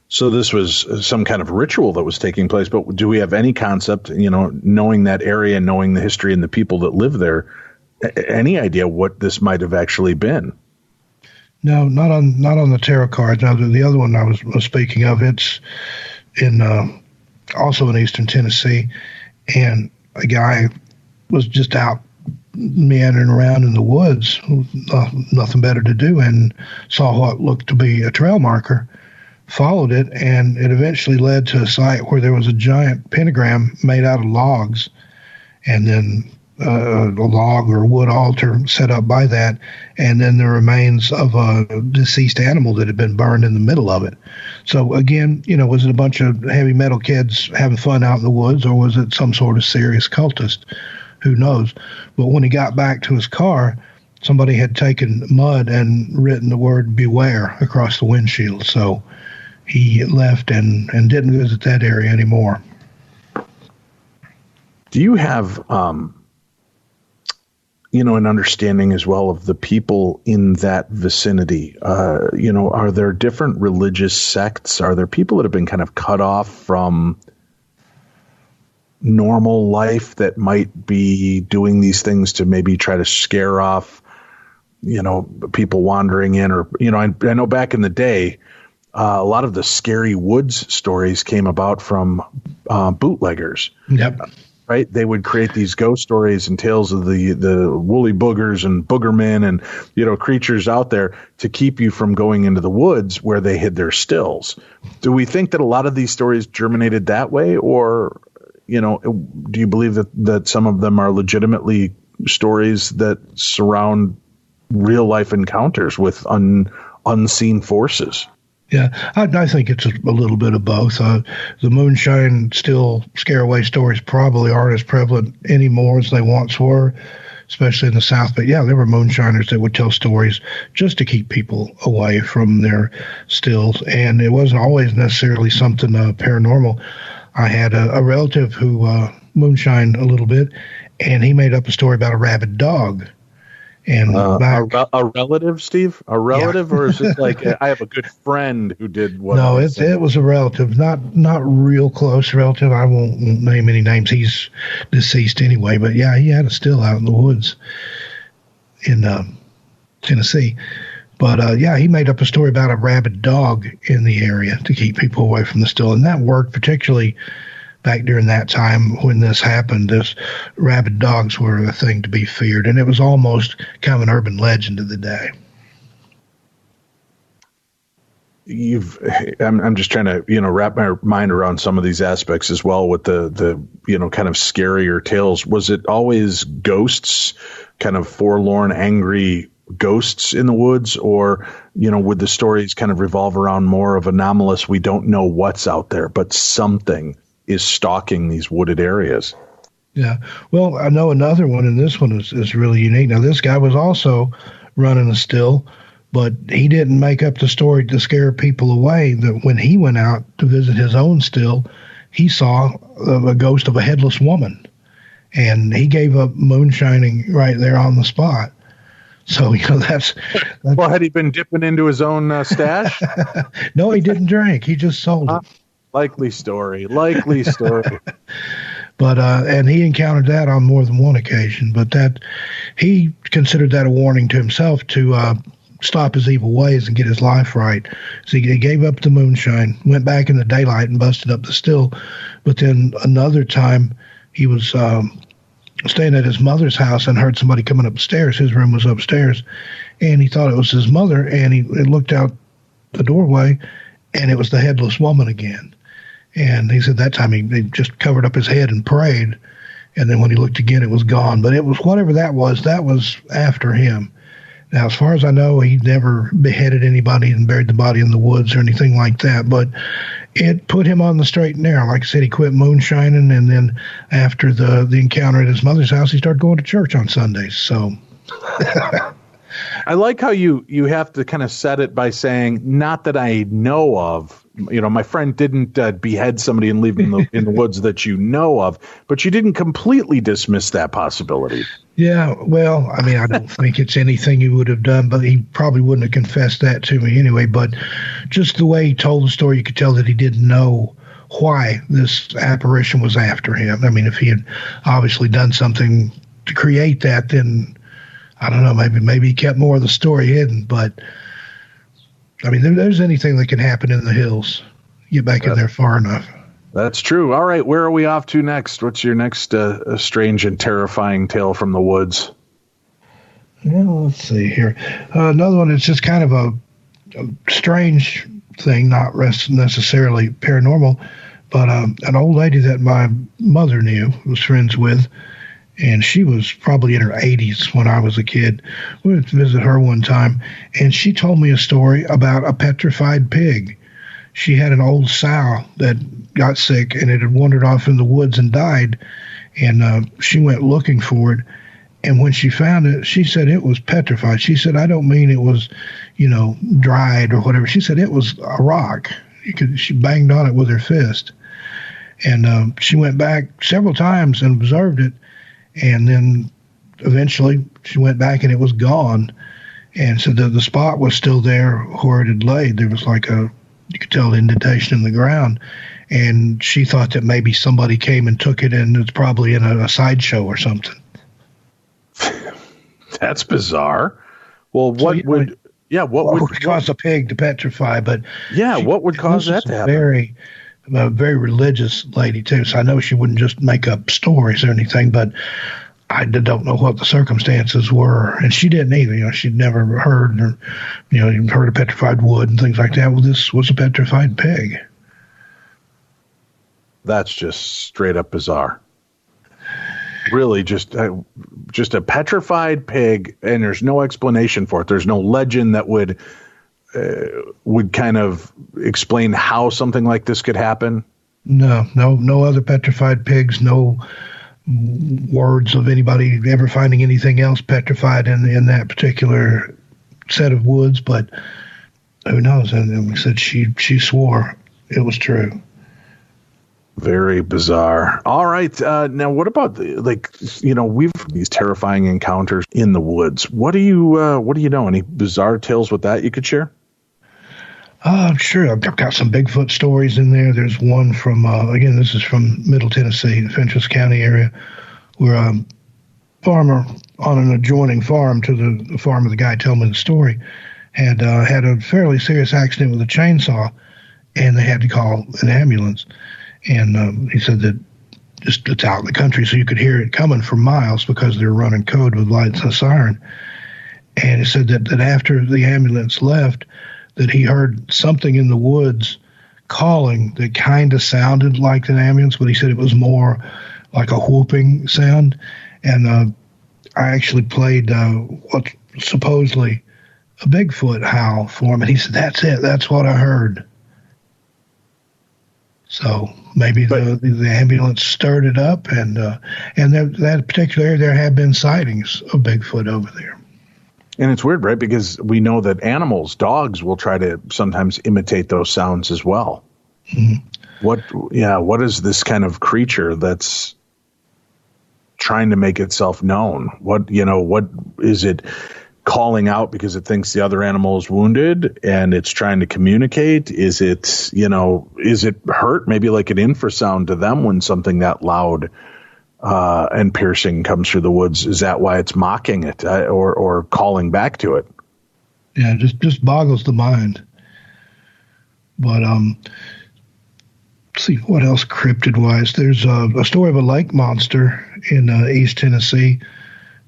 So this was some kind of ritual that was taking place, but do we have any concept, knowing that area, knowing the history and the people that live there, any idea what this might have actually been? No, not on the tarot cards. Now, the other one I was speaking of, it's in also in eastern Tennessee, and a guy was just out meandering around in the woods, nothing better to do, and saw what looked to be a trail marker, followed it, and it eventually led to a site where there was a giant pentagram made out of logs, and then a log or wood altar set up by that, and then the remains of a deceased animal that had been burned in the middle of it. So again, was it a bunch of heavy metal kids having fun out in the woods, or was it some sort of serious cultist? Who knows? But when he got back to his car, somebody had taken mud and written the word beware across the windshield. So he left and didn't visit that area anymore. Do you have an understanding as well of the people in that vicinity? Are there different religious sects? Are there people that have been kind of cut off from normal life that might be doing these things to maybe try to scare off, people wandering in? Or, I know back in the day, a lot of the scary woods stories came about from bootleggers. Yep. Right? They would create these ghost stories and tales of the woolly boogers and boogermen and, creatures out there to keep you from going into the woods where they hid their stills. Do we think that a lot of these stories germinated that way? Or, do you believe that some of them are legitimately stories that surround real life encounters with unseen forces? Yeah, I think it's a little bit of both. The moonshine still scare away stories probably aren't as prevalent anymore as they once were, especially in the South. But yeah, there were moonshiners that would tell stories just to keep people away from their stills. And it wasn't always necessarily something paranormal. I had a relative who moonshined a little bit, and he made up a story about a rabid dog. And a relative, Steve? A relative, yeah. Or is it like I have a good friend who did what? No, it was a relative, not real close relative. I won't name any names. He's deceased anyway. But yeah, he had a still out in the woods in Tennessee. But yeah, he made up a story about a rabid dog in the area to keep people away from the still, and that worked particularly back during that time when this happened. This rabid dogs were a thing to be feared, and it was almost kind of an urban legend of the day. I'm just trying to, wrap my mind around some of these aspects as well with the kind of scarier tales. Was it always ghosts, kind of forlorn, angry ghosts in the woods, or, would the stories kind of revolve around more of anomalous, we don't know what's out there, but something is stalking these wooded areas? Yeah. Well, I know another one, and this one is really unique. Now, this guy was also running a still, but he didn't make up the story to scare people away. That when he went out to visit his own still, he saw a ghost of a headless woman, and he gave up moonshining right there on the spot. So, that's well, had he been dipping into his own stash? No, he didn't drink. He just sold it. Likely story. But, and he encountered that on more than one occasion, but that he considered that a warning to himself to stop his evil ways and get his life right. So he gave up the moonshine, went back in the daylight and busted up the still. But then another time he was staying at his mother's house and heard somebody coming upstairs. His room was upstairs, and he thought it was his mother, and he looked out the doorway, and it was the headless woman again. And he said that time he just covered up his head and prayed, and then when he looked again, it was gone. But it was whatever that was after him. Now, as far as I know, he never beheaded anybody and buried the body in the woods or anything like that, but it put him on the straight and narrow. Like I said, he quit moonshining, and then after the encounter at his mother's house, he started going to church on Sundays. So I like how you have to kind of set it by saying, not that I know of. You know, my friend didn't behead somebody and leave them in the woods that you know of, but you didn't completely dismiss that possibility. Yeah, well, I mean, I don't think it's anything he would have done, but he probably wouldn't have confessed that to me anyway. But just the way he told the story, you could tell that he didn't know why this apparition was after him. I mean, if he had obviously done something to create that, then I don't know, maybe he kept more of the story hidden. But I mean, there's anything that can happen in the hills. Get back in there far enough. That's true. All right, where are we off to next? What's your next strange and terrifying tale from the woods? Yeah, let's see here. Another one is just kind of a strange thing, not necessarily paranormal, but an old lady that my mother knew, was friends with, and she was probably in her 80s when I was a kid. We went to visit her one time, and she told me a story about a petrified pig. She had an old sow that got sick, and it had wandered off in the woods and died, and she went looking for it. And when she found it, she said it was petrified. She said, I don't mean it was, dried or whatever. She said it was a rock. She banged on it with her fist. And she went back several times and observed it. And then eventually she went back and it was gone. And so the spot was still there where it had laid. There was like you could tell, indentation in the ground. And she thought that maybe somebody came and took it, and it's probably in a sideshow or something. That's bizarre. Well, what would cause a pig to petrify? But what would cause that to happen? A very religious lady too, so I know she wouldn't just make up stories or anything. But I don't know what the circumstances were, and she didn't either. She'd never heard even heard of petrified wood and things like that. Well, this was a petrified pig. That's just straight up bizarre. Really, just a petrified pig, and there's no explanation for it. There's no legend that would kind of explain how something like this could happen. No other petrified pigs. No words of anybody ever finding anything else petrified in that particular set of woods. But who knows? And we said she swore it was true. Very bizarre. All right. Now, what about we've these terrifying encounters in the woods. What do you know? Any bizarre tales with that you could share? Sure. I've got some Bigfoot stories in there. There's one from, again, this is from Middle Tennessee, the Fentress County area, where a farmer on an adjoining farm to the farm of the guy telling me the story had a fairly serious accident with a chainsaw, and they had to call an ambulance. And he said that it's out in the country, so you could hear it coming for miles because they're running code with lights and a siren. And he said that after the ambulance left, that he heard something in the woods calling that kind of sounded like an ambulance, but he said it was more like a whooping sound. And I actually played what's supposedly a Bigfoot howl for him, and he said, that's it, that's what I heard. So maybe the ambulance stirred it up, and that particular area, there have been sightings of Bigfoot over there. And it's weird, right? Because we know that dogs will try to sometimes imitate those sounds as well. Mm-hmm. What is this kind of creature that's trying to make itself known? What is it calling out because it thinks the other animal is wounded and it's trying to communicate? Is it hurt? Maybe like an infrasound to them when something that loud and piercing comes through the woods. Is that why it's mocking it or calling back to it? Yeah, just boggles the mind. But let's see what else cryptid-wise. There's a story of a lake monster in East Tennessee.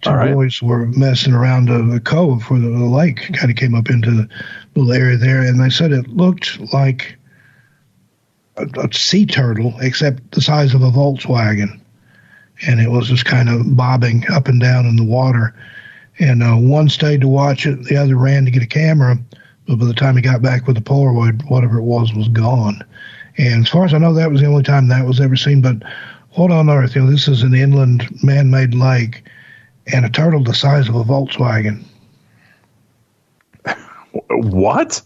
Two boys were messing around a cove where the lake kind of came up into the little area there, and they said it looked like a sea turtle, except the size of a Volkswagen. And it was just kind of bobbing up and down in the water. And one stayed to watch it, the other ran to get a camera, but by the time he got back with the Polaroid, whatever it was gone. And as far as I know, that was the only time that was ever seen. But what on earth? This is an inland man-made lake, and a turtle the size of a Volkswagen. What?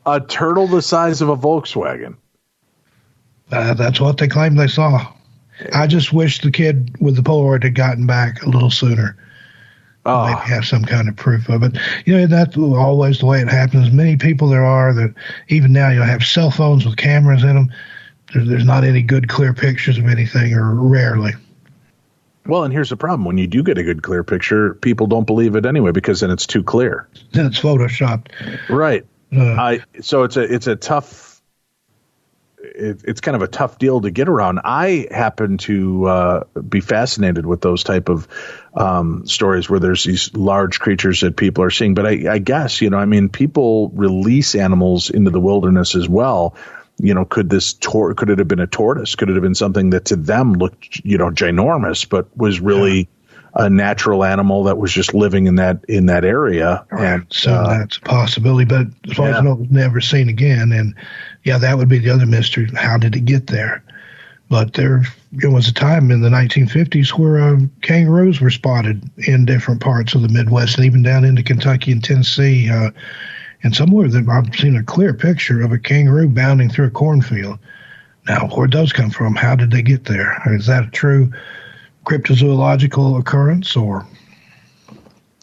A turtle the size of a Volkswagen? That's what they claimed they saw. I just wish the kid with the Polaroid had gotten back a little sooner. Oh. Maybe have some kind of proof of it. That's always the way it happens. Many people there are that even now have cell phones with cameras in them. There's not any good, clear pictures of anything, or rarely. Well, and here's the problem. When you do get a good, clear picture, people don't believe it anyway because then it's too clear. Then it's photoshopped. Right. So it's a tough... It's kind of a tough deal to get around. I happen to be fascinated with those type of stories where there's these large creatures that people are seeing. But I guess, people release animals into the wilderness as well. Could it have been a tortoise? Could it have been something that to them looked, ginormous, but was really a natural animal that was just living in that area? Right. And so that's a possibility, but as far as I know, it was never seen again. And that would be the other mystery. How did it get there? But there was a time in the 1950s where kangaroos were spotted in different parts of the Midwest and even down into Kentucky and Tennessee. And somewhere that I've seen a clear picture of a kangaroo bounding through a cornfield. Now, where'd those come from? How did they get there? Is that a true cryptozoological occurrence, or?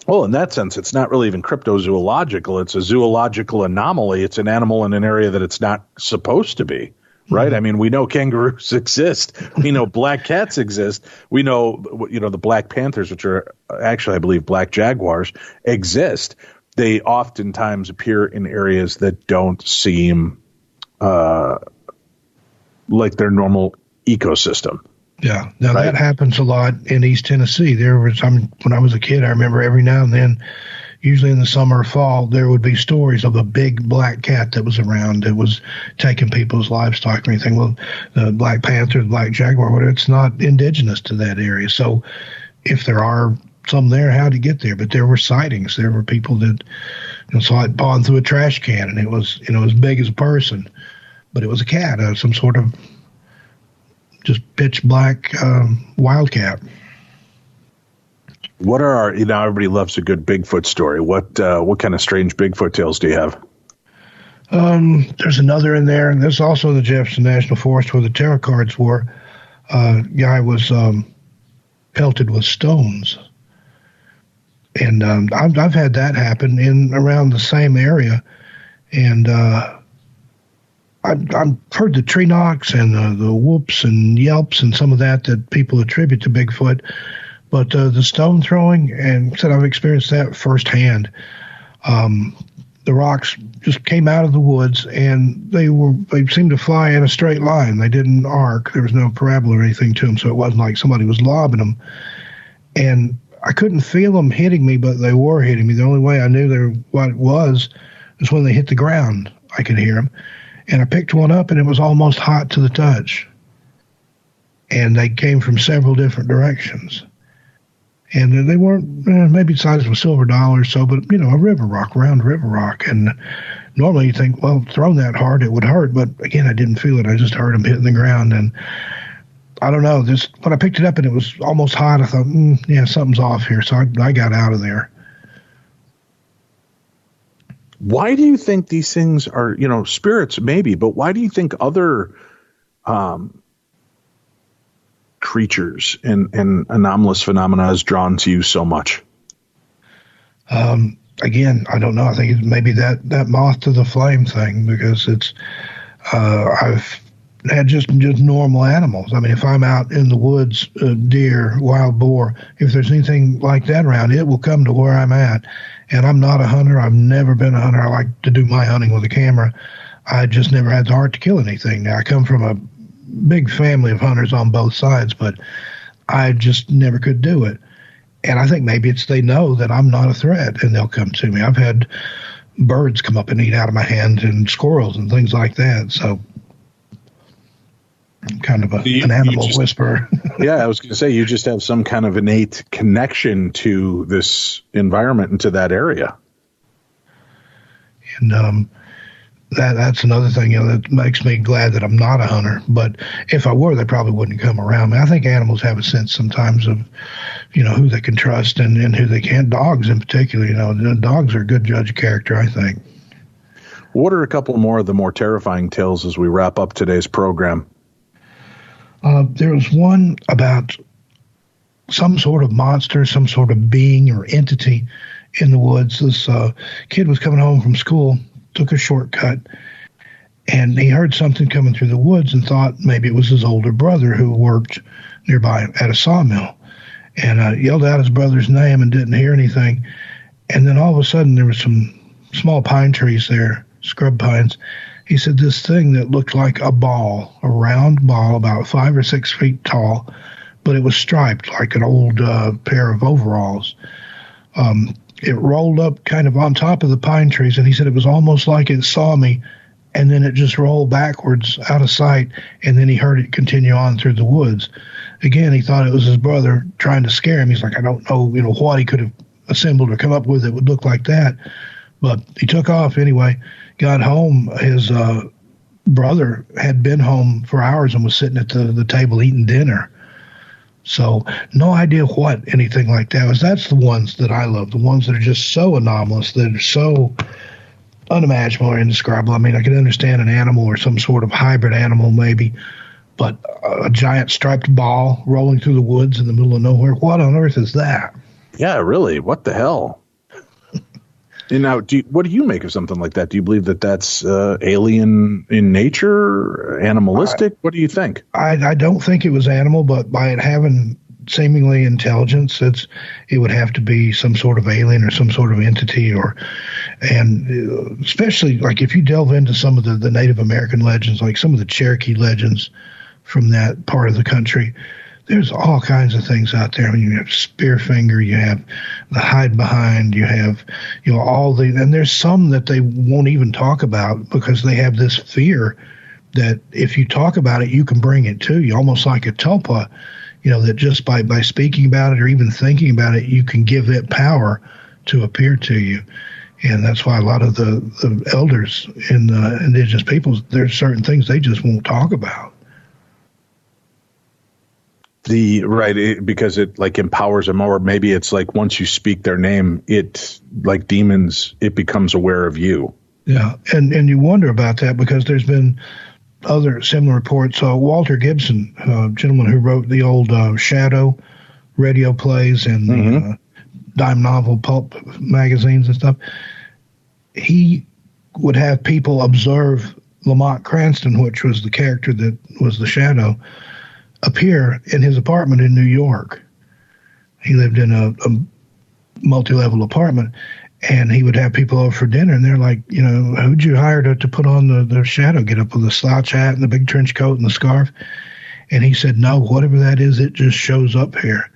Well, in that sense, it's not really even cryptozoological. It's a zoological anomaly. It's an animal in an area that it's not supposed to be, right? Mm-hmm. I mean, we know kangaroos exist. We know black cats exist. We know, the black panthers, which are actually, I believe, black jaguars, exist. They oftentimes appear in areas that don't seem like their normal ecosystem. Yeah. Now, that happens a lot in East Tennessee. There was when I was a kid, I remember every now and then, usually in the summer or fall, there would be stories of a big black cat that was around that was taking people's livestock or anything. Well, the black panther, the black jaguar, whatever, it's not indigenous to that area. So if there are some there, how to get there? But there were sightings. There were people that saw it pawn through a trash can, and it was as big as a person, but it was a cat, some sort of just pitch black wildcat. What are everybody loves a good Bigfoot story. What kind of strange Bigfoot tales do you have? There's another in there, and there's also the Jefferson National Forest where the tarot cards were. Guy was pelted with stones. And I've had that happen in around the same area, and I've heard the tree knocks and the whoops and yelps and some of that people attribute to Bigfoot, but the stone throwing, and said I've experienced that firsthand. The rocks just came out of the woods, and they seemed to fly in a straight line. They didn't arc. There was no parabola or anything to them, so it wasn't like somebody was lobbing them. And I couldn't feel them hitting me, but they were hitting me. The only way I knew what it was when they hit the ground. I could hear them. And I picked one up, and it was almost hot to the touch. And they came from several different directions. And they weren't maybe the size of a silver dollar or so, but, a river rock, round river rock. And normally you think, well, thrown that hard, it would hurt. But, again, I didn't feel it. I just heard them hitting the ground. And I don't know. When I picked it up and it was almost hot, I thought, something's off here. So I got out of there. Why do you think these things are, spirits maybe, but why do you think other creatures and anomalous phenomena is drawn to you so much? Again, I don't know. I think it's maybe that moth to the flame thing, because it's I've had just normal animals. I mean, if I'm out in the woods, deer, wild boar, if there's anything like that around, it will come to where I'm at. And I'm not a hunter. I've never been a hunter. I like to do my hunting with a camera. I just never had the heart to kill anything. Now, I come from a big family of hunters on both sides, but I just never could do it. And I think maybe it's they know that I'm not a threat, and they'll come to me. I've had birds come up and eat out of my hand, and squirrels and things like that. So I'm kind of an animal whisperer. Yeah, I was going to say, you just have some kind of innate connection to this environment and to that area. And that's another thing, that makes me glad that I'm not a hunter. But if I were, they probably wouldn't come around me. I think animals have a sense sometimes of, who they can trust and who they can't. Dogs in particular, dogs are a good judge of character, I think. What are a couple more of the more terrifying tales as we wrap up today's program? There was one about some sort of monster, some sort of being or entity in the woods. This kid was coming home from school, took a shortcut, and he heard something coming through the woods and thought maybe it was his older brother who worked nearby at a sawmill, and yelled out his brother's name and didn't hear anything. And then all of a sudden there were some small pine trees there, scrub pines. He said this thing that looked like a ball, a round ball about 5 or 6 feet tall, but it was striped like an old pair of overalls. It rolled up kind of on top of the pine trees, and he said it was almost like it saw me, and then it just rolled backwards out of sight, and then he heard it continue on through the woods. Again, he thought it was his brother trying to scare him. He's like, I don't know, what he could have assembled or come up with that would look like that. But he took off anyway, got home. His brother had been home for hours and was sitting at the table eating dinner. So no idea what anything like that was. That's the ones that I love, the ones that are just so anomalous, that are so unimaginable or indescribable. I mean, I can understand an animal or some sort of hybrid animal maybe, but a giant striped ball rolling through the woods in the middle of nowhere, what on earth is that? Yeah, really, what the hell? And now, what do you make of something like that? Do you believe that that's alien in nature, animalistic? What do you think? I don't think it was animal, but by it having seemingly intelligence, it would have to be some sort of alien or some sort of entity, and especially like if you delve into some of the Native American legends, like some of the Cherokee legends from that part of the country. There's all kinds of things out there. I mean, you have Spearfinger, you have the Hide Behind, you have, and there's some that they won't even talk about because they have this fear that if you talk about it, you can bring it to you, almost like a tulpa, that just by speaking about it or even thinking about it, you can give it power to appear to you. And that's why a lot of the elders in the indigenous peoples, there's certain things they just won't talk about. Because it like empowers them, or maybe it's like once you speak their name, it like demons, it becomes aware of you. Yeah, and you wonder about that because there's been other similar reports. Walter Gibson, a gentleman who wrote the old Shadow radio plays and dime novel pulp magazines and stuff, he would have people observe Lamont Cranston, which was the character that was the Shadow, appear in his apartment in New York. He lived in a multi-level apartment, and he would have people over for dinner, and they're like, who'd you hire to put on the Shadow get up with the slouch hat and the big trench coat and the scarf? And he said, no, whatever that is, it just shows up here.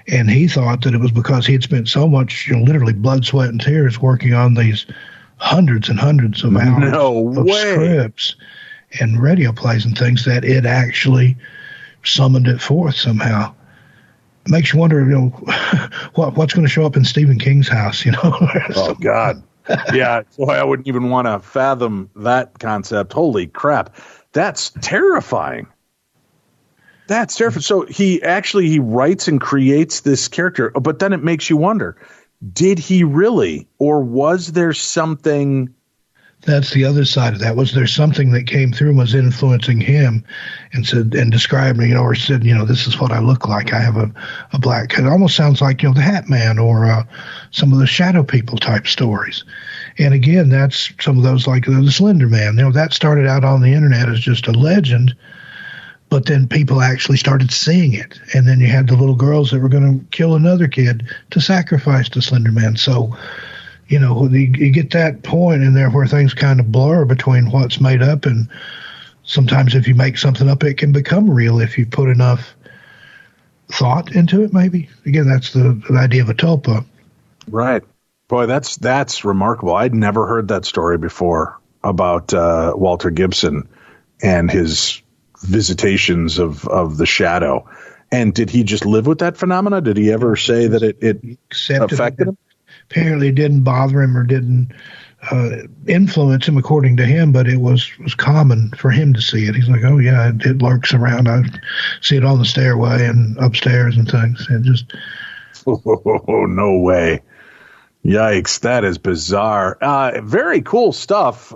And he thought that it was because he had spent so much, literally blood, sweat, and tears working on these hundreds and hundreds of hours of scripts and radio plays and things that it actually summoned it forth somehow. It makes you wonder, what's going to show up in Stephen King's house, Oh, God. Yeah, boy, I wouldn't even want to fathom that concept. Holy crap. That's terrifying. That's terrifying. So he writes and creates this character, but then it makes you wonder, did he really, or was there something? That's the other side of that. Was there something that came through and was influencing him and said, and described me, or said, this is what I look like. I have a black coat. It almost sounds like, the Hat Man or some of the Shadow People type stories. And again, that's some of those, like the Slender Man. That started out on the internet as just a legend, but then people actually started seeing it. And then you had the little girls that were going to kill another kid to sacrifice the Slender Man. So, you get that point in there where things kind of blur between what's made up, and sometimes if you make something up, it can become real if you put enough thought into it, maybe. Again, that's the idea of a tulpa. Right. Boy, that's remarkable. I'd never heard that story before about Walter Gibson and his visitations of the shadow. And did he just live with that phenomena? Did he ever say that it affected him? Apparently it didn't bother him or didn't influence him, according to him, but it was common for him to see it. He's like, oh, yeah, it lurks around. I see it on the stairway and upstairs and things. It just... Oh, no way. Yikes, that is bizarre. Very cool stuff.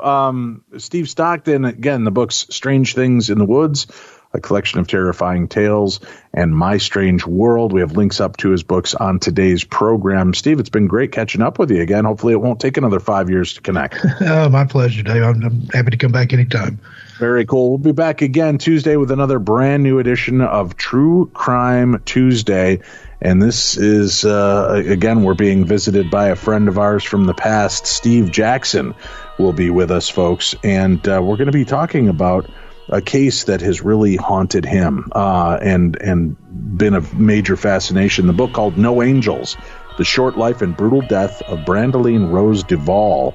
Steve Stockton, again, the books Strange Things in the Woods, a collection of terrifying tales, and My Strange World. We have links up to his books on today's program. Steve, it's been great catching up with you again. Hopefully it won't take another 5 years to connect. My pleasure, Dave. I'm happy to come back anytime. Very cool. We'll be back again Tuesday with another brand new edition of True Crime Tuesday. And this is, again, we're being visited by a friend of ours from the past. Steve Jackson will be with us, folks. And we're going to be talking about a case that has really haunted him and been of major fascination. The book called No Angels, The Short Life and Brutal Death of Brandeline Rose Duvall.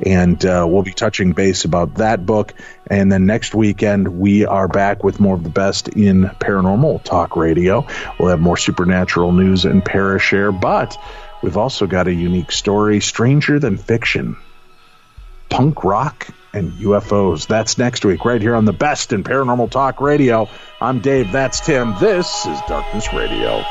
And we'll be touching base about that book. And then next weekend, we are back with more of the best in paranormal talk radio. We'll have more supernatural news and parashare, but we've also got a unique story, stranger than fiction, punk rock and UFOs. That's next week right here on the best in paranormal talk radio. I'm Dave. That's Tim. This is Darkness Radio.